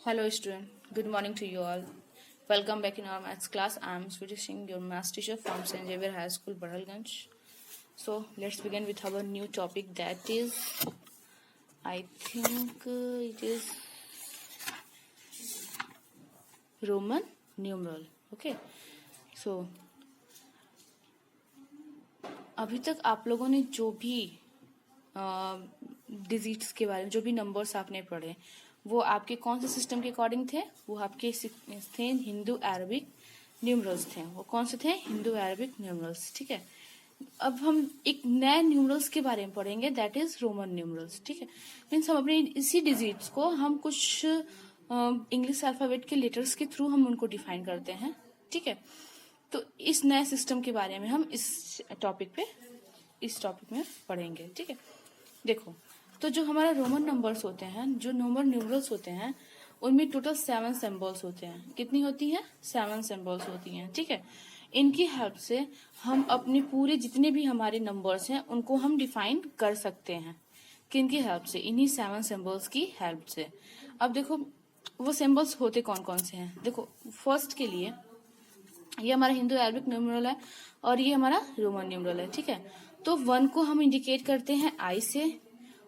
Hello student, good morning to you all. Welcome back in our maths class. I am Swati Singh, your maths teacher from St. Xavier High School, Badalganj. So let's begin with our new topic, that is, I think it is Roman numeral. Okay, so अभी तक आप लोगों ने जो भी digits के बारे में, जो भी नंबर्स आपने पढ़े, वो आपके कौन से सिस्टम के अकॉर्डिंग थे? वो आपके थे हिंदू अरबिक न्यूमरल्स थे। वो कौन से थे? Hindu Arabic numerals. ठीक है, अब हम एक नए न्यूमरल्स के बारे में पढ़ेंगे, दैट इज रोमन न्यूमरल्स। ठीक है, मीन्स हम अपने इसी डिजिट्स को हम कुछ इंग्लिश अल्फाबेट के लेटर्स के थ्रू हम उनको डिफाइन करते हैं। ठीक है, तो इस नए सिस्टम के बारे में हम इस टॉपिक में पढ़ेंगे। ठीक है, देखो, तो जो हमारा रोमन नंबर्स होते हैं, जो रोमन न्यूमरल्स होते हैं, उनमें टोटल 7 सिंबल्स होते हैं। कितनी होती हैं? 7 सिंबल्स होती हैं। ठीक है, इनकी हेल्प से हम अपने पूरे जितने भी हमारे नंबर्स हैं उनको हम डिफाइन कर सकते हैं। किनकी हेल्प से? इन्हीं 7 सिंबल्स की हेल्प से। अब देखो वो सिंबल्स होते कौन कौन से हैं। देखो, फर्स्ट के लिए ये हमारा हिंदू अरबिक न्यूमरल है और ये हमारा रोमन न्यूमरल है। ठीक है, तो 1 को हम इंडिकेट करते हैं आई से,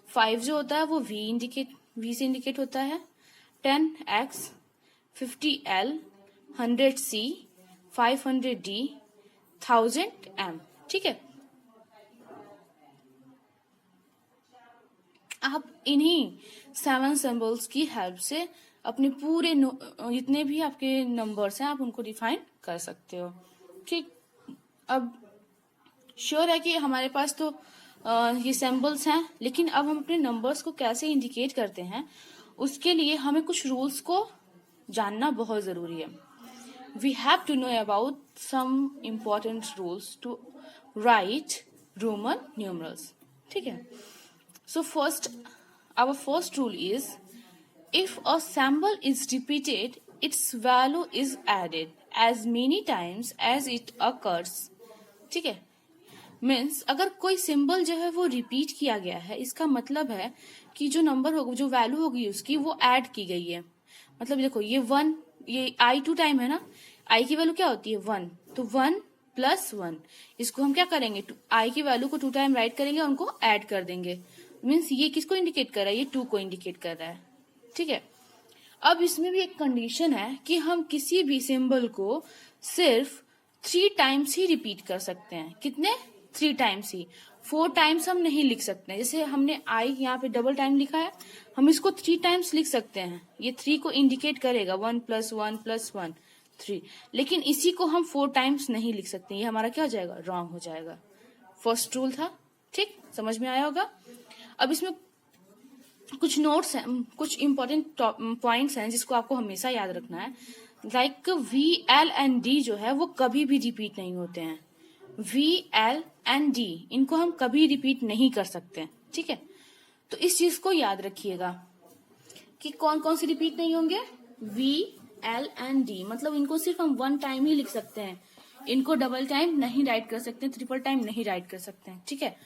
5 जो होता है वो वी से इंडिकेट होता है, 10x, 50L, 100C, 500D, 1000M। ठीक है, आप इन्हीं 7 सिंबल्स की हेल्प से अपने पूरे जितने भी आपके नंबर्स हैं आप उनको डिफाइन कर सकते हो। ठीक, अब श्योर है कि हमारे पास तो ये सिंबल्स हैं, लेकिन अब हम अपने नंबर्स को कैसे इंडिकेट करते हैं उसके लिए हमें कुछ रूल्स को जानना बहुत जरूरी है। We have to know about some important rules to write Roman numerals. ठीक है, so our first rule is, if a symbol is repeated, its value is added as many times as it occurs। ठीक है, means अगर कोई symbol जो है वो repeat किया गया है, इसका मतलब है कि जो नंबर होगा, जो वैल्यू होगी उसकी, वो ऐड की गई है। मतलब देखो, ये 1, ये आई 2 टाइम है ना, आई की वैल्यू क्या होती है? 1, तो 1 + 1, इसको हम क्या करेंगे? आई की वैल्यू को 2 टाइम राइट करेंगे, उनको ऐड कर देंगे। मीन्स ये किसको इंडिकेट कर रहा है? ये 2 को इंडिकेट कर रहा है। ठीक है, अब इसमें भी एक कंडीशन है कि हम किसी भी सिंबल को सिर्फ 3 टाइम्स ही रिपीट कर सकते हैं। कितने? 3 टाइम्स ही, 4 टाइम्स हम नहीं लिख सकते हैं। जैसे हमने आई यहाँ पे डबल टाइम लिखा है, हम इसको 3 टाइम्स लिख सकते हैं। ये 3 को इंडिकेट करेगा, 1 + 1 + 1 3, लेकिन इसी को हम 4 टाइम्स नहीं लिख सकते। ये हमारा क्या हो जाएगा? रॉन्ग हो जाएगा। फर्स्ट रूल था। ठीक, समझ में आया होगा। अब इसमें कुछ नोट्स हैं, कुछ इंपॉर्टेंट पॉइंट्स हैं जिसको आपको हमेशा याद रखना है। लाइक VL and D जो है वो कभी भी रिपीट नहीं होते हैं। VL and D इनको हम कभी रिपीट नहीं कर सकते। ठीक है, तो इस चीज को याद रखिएगा कि कौन कौन से रिपीट नहीं होंगे। VL and D मतलब इनको सिर्फ हम 1 टाइम ही लिख सकते हैं, इनको डबल टाइम नहीं राइट कर सकते, ट्रिपल टाइम नहीं राइट कर सकते हैं। ठीक है,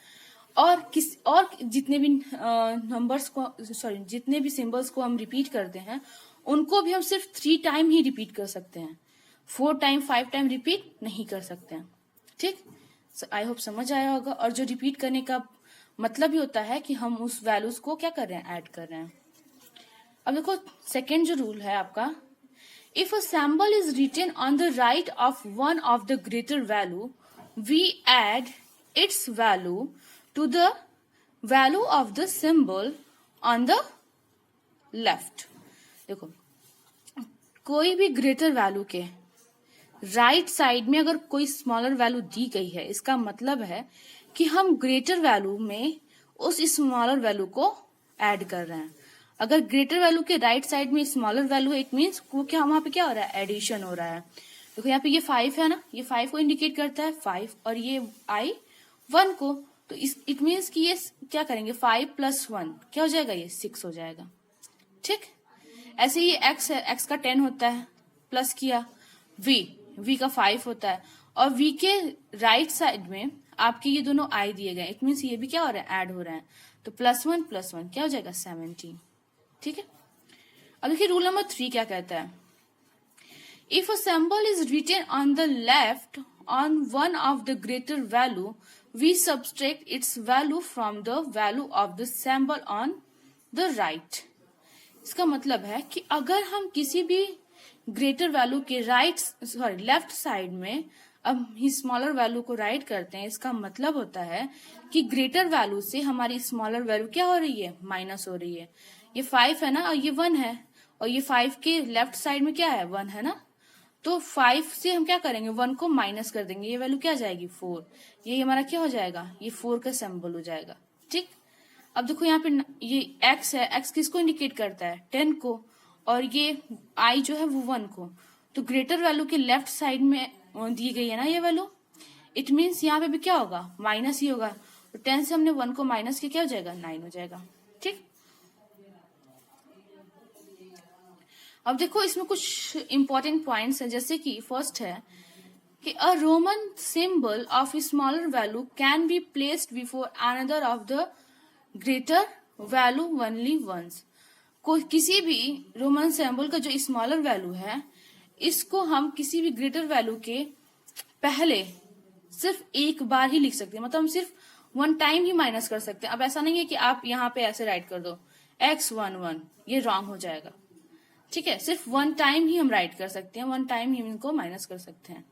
और जितने भी नंबर्स को, जितने भी सिंबल्स को हम रिपीट करते हैं उनको भी हम सिर्फ 3 टाइम ही रिपीट कर सकते हैं, 4 टाइम 5 टाइम रिपीट नहीं कर सकते हैं। ठीक, आई होप समझ आया होगा। और जो रिपीट करने का मतलब ही होता है कि हम उस वैल्यूज को क्या कर रहे हैं? ऐड कर रहे हैं। अब देखो, सेकेंड जो रूल है आपका, if a symbol is written on the right of one of the greater value, we add its value to the value of the symbol on the left। देखो, कोई भी ग्रेटर वैल्यू के right side में अगर कोई smaller value दी गई है, इसका मतलब है कि हम ग्रेटर वैल्यू में उस स्मॉलर वैल्यू को ऐड कर रहे हैं। अगर ग्रेटर वैल्यू के राइट साइड में स्मॉलर वैल्यू है, इट मीन्स वो क्या, वहां पे क्या हो रहा है? एडिशन हो रहा है। देखो यहाँ पे ये 5 है ना, ये 5 को इंडिकेट करता है 5, और ये आई 1 को, तो इट मीन्स कि ये क्या करेंगे? 5 + 1 क्या हो जाएगा? ये 6 हो जाएगा। ठीक, ऐसे ही x है, x का 10 होता है, प्लस किया, v का 5 होता है, और v के राइट साइड में आपके ये दोनों i दिए गए, इट मीन्स ये भी क्या हो रहा है? ऐड हो रहा है। तो +1 + 1 क्या हो जाएगा? 17। ठीक है, अब देखिए रूल नंबर 3 क्या कहता है। If a symbol is written on the left on one of the greater value, we subtract its value from the value of the symbol on the right. इसका मतलब है कि अगर हम किसी भी ग्रेटर वैल्यू के लेफ्ट साइड में अब स्मॉलर वैल्यू को राइट करते हैं, इसका मतलब होता है कि ग्रेटर वैल्यू से हमारी स्मॉलर वैल्यू क्या हो रही है, माइनस हो रही है। ये 5 है ना और ये 1 है, और ये 5 के लेफ्ट साइड में क्या है, 1 है ना, तो 5 से हम क्या करेंगे, 1 को माइनस कर देंगे, ये वैल्यू क्या आ जाएगी, 4। ये हमारा क्या हो जाएगा, ये 4 का सिंबल हो जाएगा। ठीक, अब देखो यहाँ पे ये x है, x किसको इंडिकेट करता है, 10 को, और ये i जो है वो 1 को। तो ग्रेटर वैल्यू के लेफ्ट साइड में दी गई है ना ये वैल्यू, इट मीन्स यहाँ पे भी क्या होगा, माइनस ही होगा। तो 10 से हमने 1 को माइनस किया, क्या हो जाएगा, 9 हो जाएगा। ठीक, अब देखो इसमें कुछ इंपॉर्टेंट पॉइंट्स है, जैसे कि फर्स्ट है कि a Roman symbol of smaller value can be placed before another of the greater value only once. किसी भी रोमन सिंबल का जो स्मॉलर वैल्यू है, इसको हम किसी भी ग्रेटर वैल्यू के पहले सिर्फ एक बार ही लिख सकते हैं, मतलब हम सिर्फ 1 टाइम ही माइनस कर सकते हैं। अब ऐसा नहीं है कि आप यहाँ पे ऐसे राइट कर दो x11, ये रॉन्ग हो जाएगा। ठीक है, सिर्फ 1 टाइम ही हम राइट कर सकते हैं, 1 टाइम ही इनको माइनस कर सकते हैं।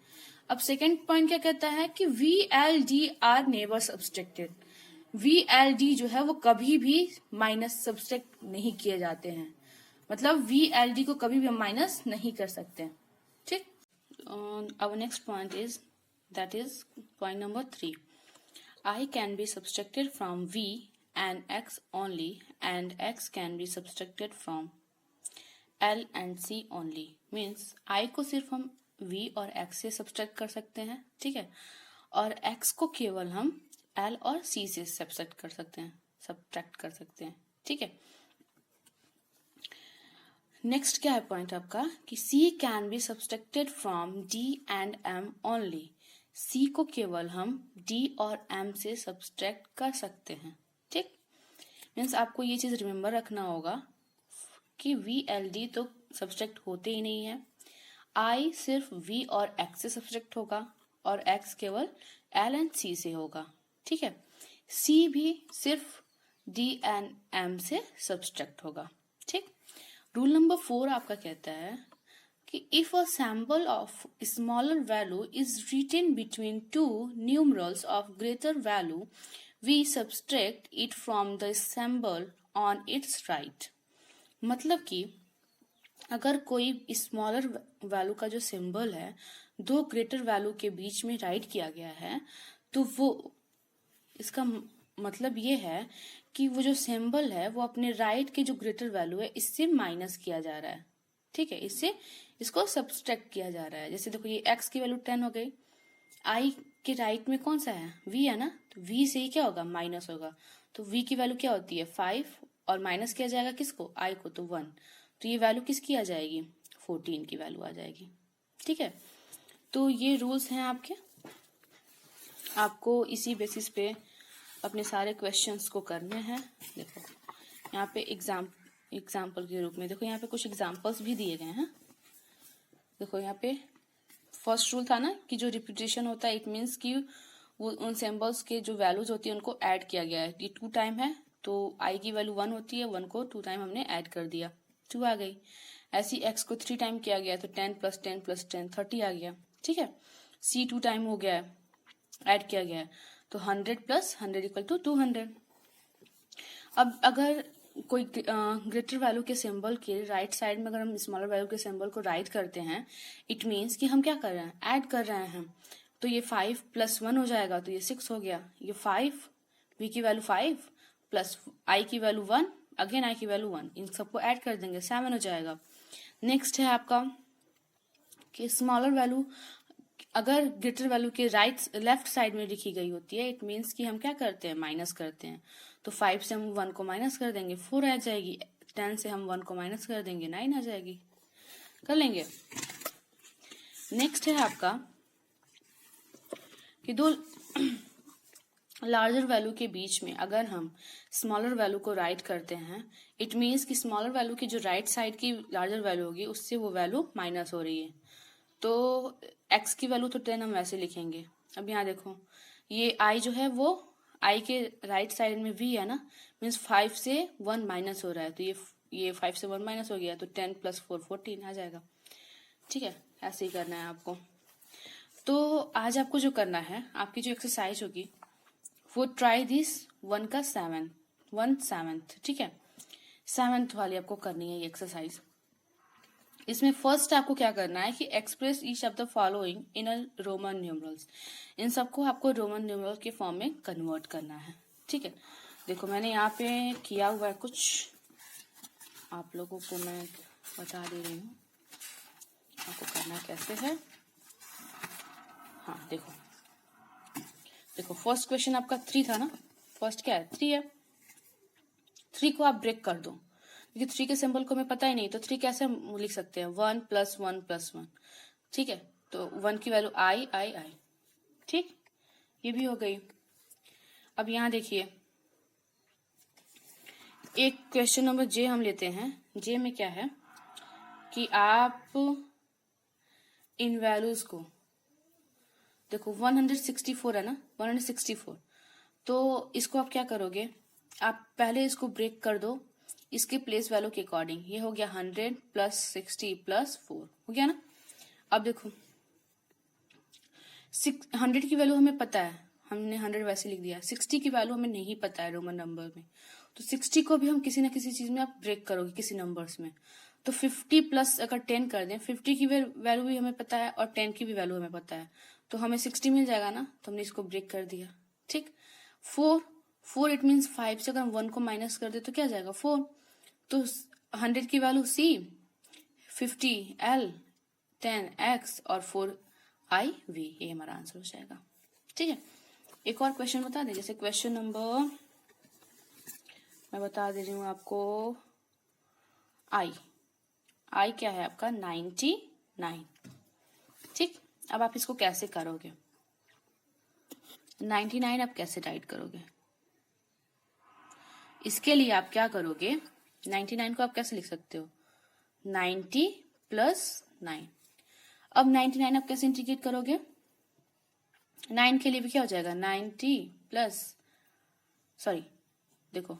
अब सेकेंड पॉइंट क्या कहता है कि VLD are never subtracted. VLD जो है वो कभी भी माइनस सब्सट्रैक्ट नहीं किए जाते हैं, मतलब VLD को कभी भी हम माइनस नहीं कर सकते। ठीक, our next point is that is point number 3। I can be subtracted from V and X only, and X can be subtracted from L and C only. Means I को सिर्फ हम V और X से subtract कर सकते हैं, ठीक है, और X को केवल हम L और C से सब्सट्रैक्ट कर सकते हैं, ठीक है। नेक्स्ट क्या है पॉइंट आपका कि C can be subtracted from D and M only. C को केवल हम D और M से सब्सट्रैक्ट कर सकते हैं। ठीक, मीन्स आपको ये चीज रिमेम्बर रखना होगा कि VLD तो सब्सट्रैक्ट होते ही नहीं है, I सिर्फ V और X से सब्सट्रैक्ट होगा और X केवल L एंड C से होगा। ठीक है, C भी सिर्फ D एंड M से सब्सट्रैक्ट होगा। ठीक, रूल नंबर 4 आपका कहता है कि if a symbol of smaller value is written between two numerals of greater value, we subtract it from the symbol on its right। मतलब कि अगर कोई स्मॉलर वैल्यू का जो सिंबल है 2 ग्रेटर वैल्यू के बीच में राइट किया गया है, तो वो इसका मतलब ये है कि वो जो सिंबल है वो अपने राइट के जो ग्रेटर वैल्यू है इससे माइनस किया जा रहा है। ठीक है, इसको सब्सट्रैक्ट किया जा रहा है। जैसे देखो ये x की वैल्यू 10 हो गई, i के राइट में कौन सा है, v है ना, तो v से ही क्या होगा, माइनस होगा। तो v की वैल्यू क्या होती है 5, और माइनस किया जाएगा किसको, i को, तो 1। तो ये वैल्यू किसकी आ जाएगी, 14 की वैल्यू आ जाएगी। ठीक है, तो ये रूल्स हैं आपके, आपको इसी बेसिस पे अपने सारे क्वेश्चंस को करने हैं। देखो यहाँ पे एग्जाम्पल के रूप में देखो यहाँ पे कुछ एग्जाम्पल्स भी दिए गए हैं। देखो यहाँ पे फर्स्ट रूल था ना कि जो रिपीटेशन होता है इट मीन्स कि वो उन सिंबल्स के जो वैल्यूज होती है उनको ऐड किया गया है। ये 2 टाइम है तो i की वैल्यू 1 होती है, 1 को 2 टाइम हमने ऐड कर दिया, 2 आ गई। ऐसी x को 3 टाइम किया गया तो 10 + 10 + 10 30 आ गया। ठीक है, c 2 टाइम हो गया है, ऐड किया गया है, तो 100 + 100 = 200। अब अगर कोई ग्रेटर वैल्यू के सिंबल के राइट साइड में अगर हम स्मॉलर वैल्यू के सिंबल को राइट करते हैं, इट मीन्स कि हम क्या कर रहे हैं, ऐड कर रहे हैं। तो ये 5 + 1 हो जाएगा, तो ये 6 हो गया। ये 5 v की वैल्यू 5 प्लस i की वैल्यू 1 अगेन i की वैल्यू 1, इन सबको ऐड कर देंगे, 7 हो जाएगा। नेक्स्ट है आपका कि स्मॉलर वैल्यू अगर ग्रेटर वैल्यू के लेफ्ट साइड में लिखी गई होती है, इट मीन्स कि हम क्या करते हैं, माइनस करते हैं। तो 5 से हम 1 को माइनस कर देंगे, 4 आ जाएगी। 10 से हम 1 को माइनस कर देंगे, 9 आ जाएगी। कर लेंगे। नेक्स्ट है आपका कि लार्जर वैल्यू के बीच में अगर हम स्मॉलर वैल्यू को राइट करते हैं, इट मीन्स कि स्मॉलर वैल्यू की जो राइट साइड की लार्जर वैल्यू होगी उससे वो वैल्यू माइनस हो रही है। तो x की वैल्यू तो 10 हम वैसे लिखेंगे। अब यहाँ देखो ये i जो है वो i के राइट साइड में v है ना, मीन्स 5 से 1 माइनस हो रहा है, तो ये 5 से 1 माइनस हो गया, तो 10 + 4 14 आ जाएगा। ठीक है, ऐसे ही करना है आपको। तो आज आपको जो करना है, आपकी जो एक्सरसाइज होगी वो ट्राई दिस 1 का 7th, ठीक है, 7th वाली आपको करनी है ये एक्सरसाइज। इसमें फर्स्ट आपको क्या करना है कि express each of the following in a Roman numerals, इन सबको आपको रोमन न्यूमरल के फॉर्म में कन्वर्ट करना है। ठीक है, देखो मैंने यहाँ पे किया हुआ है कुछ, आप लोगों को मैं बता दे रही हूँ आपको करना कैसे है। हाँ देखो फर्स्ट क्वेश्चन आपका 3 था ना, फर्स्ट क्या है 3 है, 3 को आप ब्रेक कर दो, क्योंकि 3 के सिंबल को हमें पता ही नहीं, तो 3 कैसे हम लिख सकते हैं 1 + 1 + 1। ठीक है, तो 1 की वैल्यू आई। ठीक, ये भी हो गई। अब यहाँ देखिए एक क्वेश्चन नंबर जे हम लेते हैं। जे में क्या है कि आप इन वैल्यूज को देखो 164 है ना, 164, तो इसको आप क्या करोगे, आप पहले इसको ब्रेक कर दो इसके प्लेस वैल्यू के अकॉर्डिंग। ये हो गया 100 + 60 + 4 हो गया ना। अब देखो 100 की वैल्यू हमें पता है, हमने 100 वैसे लिख दिया। 60 की वैल्यू हमें नहीं पता है रोमन नंबर में, तो 60 को भी हम किसी ना किसी चीज में आप ब्रेक करोगे, किसी नंबर्स में। तो 50 प्लस अगर 10 कर दें, 50 की वैल्यू भी हमें पता है और 10 की भी वैल्यू हमें पता है, तो हमें 60 मिल जाएगा ना, तो हमने इसको ब्रेक कर दिया। ठीक, 4 इट मीन्स 5 से अगर हम 1 को माइनस कर दे तो क्या जाएगा 4। तो 100 की वैल्यू C, 50 L, 10 X और 4 I V, ये हमारा आंसर हो जाएगा। ठीक है, एक और क्वेश्चन बता दें, जैसे क्वेश्चन नंबर मैं बता दे रही हूँ आपको, I क्या है आपका 99। ठीक, अब आप इसको कैसे करोगे, 99 आप कैसे राइट करोगे, इसके लिए आप क्या करोगे, 99 को आप कैसे लिख सकते हो 90 + 9। अब 99 आप कैसे इंटीग्रेट करोगे, 9 के लिए भी क्या हो जाएगा 90 प्लस, सॉरी देखो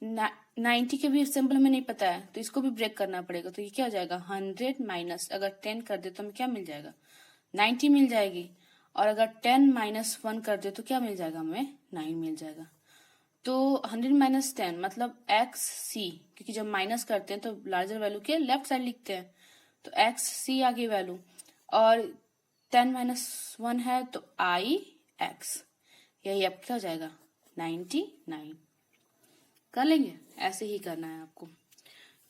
90 के भी सिंबल हमें नहीं पता है, तो इसको भी ब्रेक करना पड़ेगा। तो ये क्या हो जाएगा 100 माइनस, अगर 10 कर दे तो हमें क्या मिल जाएगा 90 मिल जाएगी, और अगर 10 - 1 कर दे तो क्या मिल जाएगा हमें 9 मिल जाएगा। तो 100 - 10 मतलब XC, क्योंकि जब माइनस करते हैं तो लार्जर वैल्यू के लेफ्ट साइड लिखते हैं, तो XC आ गई वैल्यू, और 10 - 1 है तो IX, यही अब क्या हो जाएगा 99। कर लेंगे, ऐसे ही करना है आपको।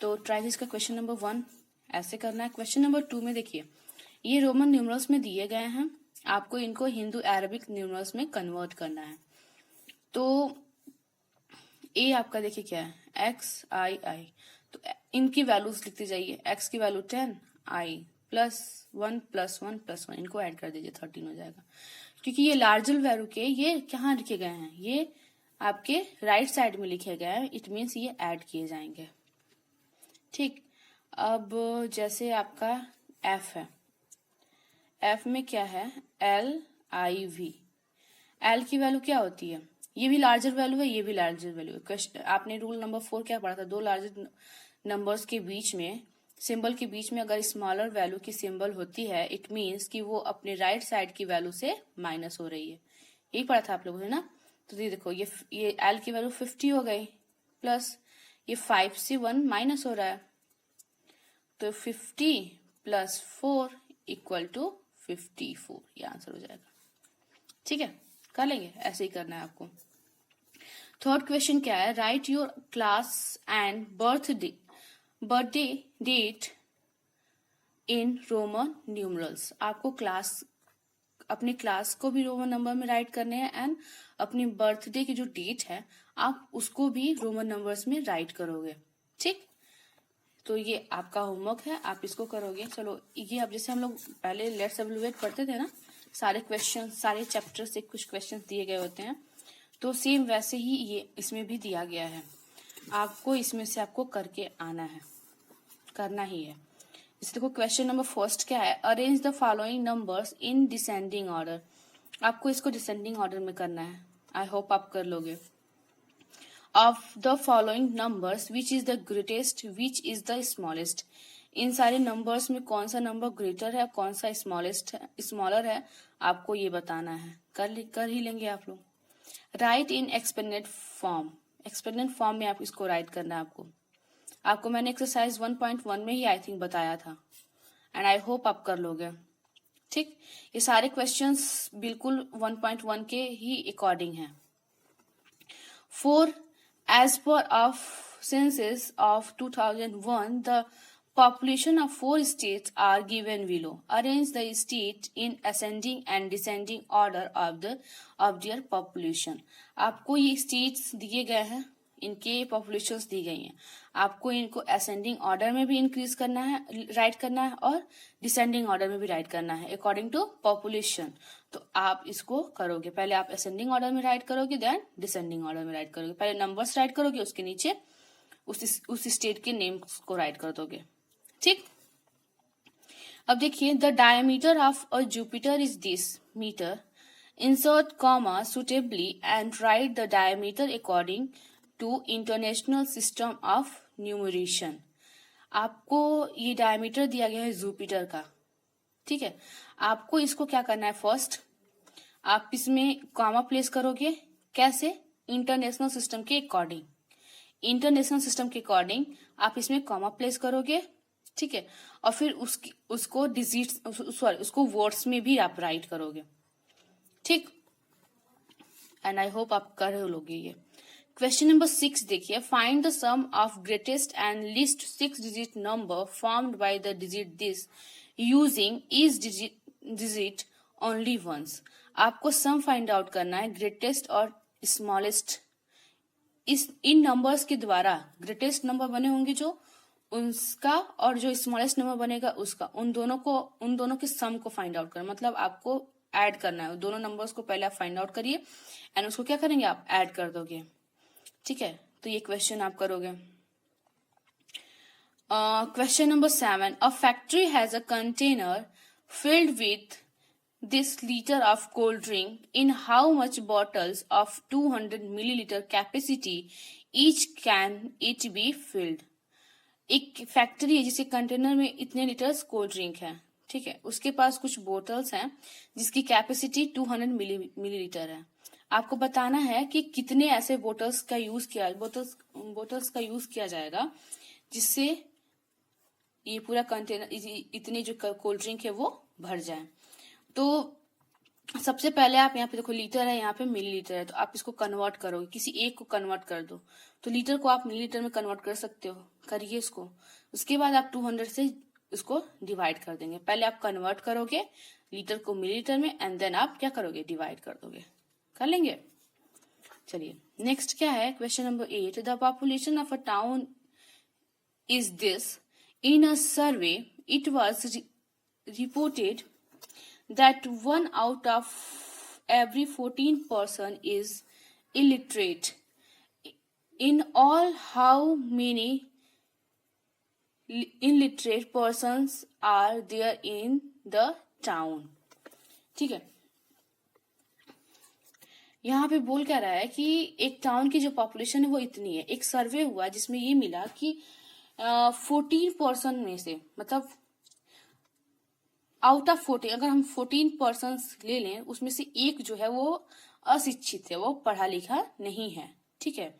तो ट्राई दिस का क्वेश्चन नंबर 1 ऐसे करना है। क्वेश्चन नंबर 2 में देखिए ये रोमन न्यूमरल्स में दिए गए हैं, आपको इनको हिंदू अरबिक न्यूमरल्स में कन्वर्ट करना है। तो ए आपका देखिए क्या है XII, तो इनकी वैल्यूज लिखते जाइए। x की वैल्यू 10, I +1 + 1 + 1, इनको ऐड कर दीजिए 13 हो जाएगा। क्योंकि ये लार्जर वैल्यू के ये कहाँ लिखे गए हैं, ये आपके राइट साइड में लिखे गए हैं, इट मीन्स ये ऐड किए जाएंगे। ठीक, अब जैसे आपका F है, F में क्या है LIV, L की वैल्यू क्या होती है, ये भी लार्जर वैल्यू है, ये भी लार्जर वैल्यू है। आपने रूल नंबर 4 क्या पढ़ा था, दो लार्जर नंबर्स के बीच में सिंबल के बीच में अगर स्मॉलर वैल्यू की सिंबल होती है, इट मीन्स कि वो अपने राइट साइड की वैल्यू से माइनस हो रही है, यही पढ़ा था आप लोगों ने ना। तो ये देखो ये L की वैल्यू 50 हो गई, प्लस ये 5 से 1 माइनस हो रहा है, तो 50 + 4 = 54, ये आंसर हो जाएगा। ठीक है, कर लेंगे, ऐसे ही करना है आपको। थर्ड क्वेश्चन क्या है, write your class and birthday date in Roman numerals. आपको अपने क्लास को भी रोमन नंबर में राइट करने हैं, एंड अपनी बर्थडे की जो डेट है आप उसको भी रोमन नंबर्स में राइट करोगे। ठीक, तो ये आपका होमवर्क है, आप इसको करोगे। चलो ये अब जैसे हम लोग पहले लेट्स एवलुएट पढ़ते थे ना, सारे क्वेश्चन सारे चैप्टर से कुछ क्वेश्चन दिए गए होते हैं, तो सेम वैसे ही ये इसमें भी दिया गया है, आपको इसमें से आपको करके आना है, करना ही है। इस देखो क्वेश्चन नंबर फर्स्ट क्या है, arrange the following numbers in descending order. आपको इसको डिसेंडिंग ऑर्डर में करना है, आई होप आप कर लोगे। Of the following numbers which is the greatest which is the smallest. इन सारे नंबर्स में कौन सा नंबर ग्रेटर है, कौन सा स्मॉलर है, आपको ये बताना है। कर ही लेंगे आप लोग। राइट इन एक्सपेंडेड फॉर्म, एक्सपेंडेड फॉर्म में आप इसको राइट करना है आपको मैंने एक्सरसाइज 1.1 में ही आई थिंक बताया था, एंड आई होप आप कर लोगे। ठीक, ये सारे क्वेश्चंस बिल्कुल 1.1 के ही अकॉर्डिंग हैं। 4. As per of census of 2001, the population of 4 states are given below. Arrange the state in ascending and descending order of their population. आपको ये states दिए गए हैं, इनके populations दी गई हैं। आपको इनको ascending order में भी increase करना है, राइट करना है, और descending order में भी राइट करना है according to population। तो आप इसको करोगे, पहले आप असेंडिंग ऑर्डर में राइट करोगे, देन डिसेंडिंग ऑर्डर में राइट करोगे। पहले नंबर्स राइट करोगे, उसके नीचे उस स्टेट के नेम्स को राइट कर दोगे। ठीक, अब देखिए, the diameter of a Jupiter is this metre, insert comma suitably and write the diameter according to international system of numeration. आपको ये डायमीटर दिया गया है जुपिटर का, ठीक है। आपको इसको क्या करना है, फर्स्ट आप इसमें कॉमा प्लेस करोगे, कैसे, इंटरनेशनल सिस्टम के अकॉर्डिंग। इंटरनेशनल सिस्टम के अकॉर्डिंग आप इसमें कॉमा प्लेस करोगे, ठीक है, और फिर उसको उसको वर्ड्स में भी आप राइट करोगे। ठीक, एंड आई होप आप कर लोगे ये। क्वेश्चन नंबर 6 देखिए, find the sum of greatest and least 6 digit number formed by the digit this using each digit only once. आपको सम फाइंड आउट करना है ग्रेटेस्ट और स्मॉलेस्ट। इन नंबर्स के द्वारा ग्रेटेस्ट नंबर बने होंगे जो उसका, और जो स्मॉलेस्ट नंबर बनेगा उसका, उन दोनों के सम को फाइंड आउट करना। मतलब आपको ऐड करना है, दोनों नंबर्स को पहले आप फाइंड आउट करिए एंड उसको क्या करेंगे, आप ऐड कर दोगे। ठीक है, तो ये क्वेश्चन आप करोगे। Question number 7. A factory has a container filled with this liter of cold drink. In how much bottles of 200 milliliter capacity each can it be filled? एक फैक्ट्री है जिसके कंटेनर में इतने लीटर्स कोल्ड ड्रिंक है, ठीक है, उसके पास कुछ बोतल्स हैं जिसकी कैपेसिटी 200 मिलीलीटर है। आपको बताना है कि कितने ऐसे बोतल्स का यूज किया जाएगा जिससे ये पूरा कंटेनर, इतनी जो कोल्ड ड्रिंक है वो भर जाए। तो सबसे पहले आप यहाँ पे देखो, लीटर है, यहाँ पे मिलीलीटर है, तो आप इसको कन्वर्ट करोगे, किसी एक को कन्वर्ट कर दो। तो लीटर को आप मिलीलीटर में कन्वर्ट कर सकते हो, करिए इसको। उसके बाद आप 200 से इसको डिवाइड कर देंगे। पहले आप कन्वर्ट करोगे लीटर को मिलीलीटर में, एंड देन आप क्या करोगे, डिवाइड कर दोगे। कर लेंगे, चलिए नेक्स्ट क्या है, question number 8। The population of a town is this. In a survey, it was reported that 1 out of every 14 person is illiterate. In all, how many illiterate persons are there in the town? ठीक है, यहाँ पे बोल क्या रहा है कि एक टाउन की जो पॉपुलेशन है वो इतनी है। एक सर्वे हुआ जिसमें ये मिला कि 14% में से, मतलब आउट ऑफ 14, अगर हम 14% ले लें, उसमें से एक जो है वो अशिक्षित है, वो पढ़ा लिखा नहीं है। ठीक है,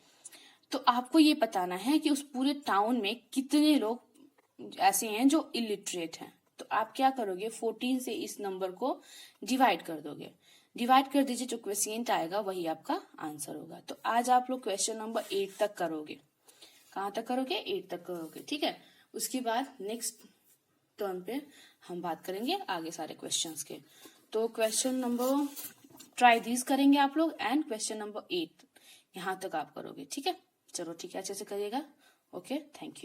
तो आपको ये बताना है कि उस पूरे टाउन में कितने लोग ऐसे हैं जो इलिटरेट हैं। तो आप क्या करोगे, 14 से इस नंबर को डिवाइड कर दोगे। डिवाइड कर दीजिए, जो क्वेश्चन आएगा वही आपका आंसर होगा। तो आज आप लोग क्वेश्चन नंबर 8 तक करोगे। कहाँ तक करोगे, 8 तक करोगे। ठीक है, उसके बाद नेक्स्ट टर्न पे हम बात करेंगे आगे सारे क्वेश्चंस के। तो क्वेश्चन नंबर ट्राई दिस करेंगे आप लोग, एंड क्वेश्चन नंबर 8 यहाँ तक आप करोगे। ठीक है, चलो ठीक है, अच्छे से करिएगा। Okay, thank you.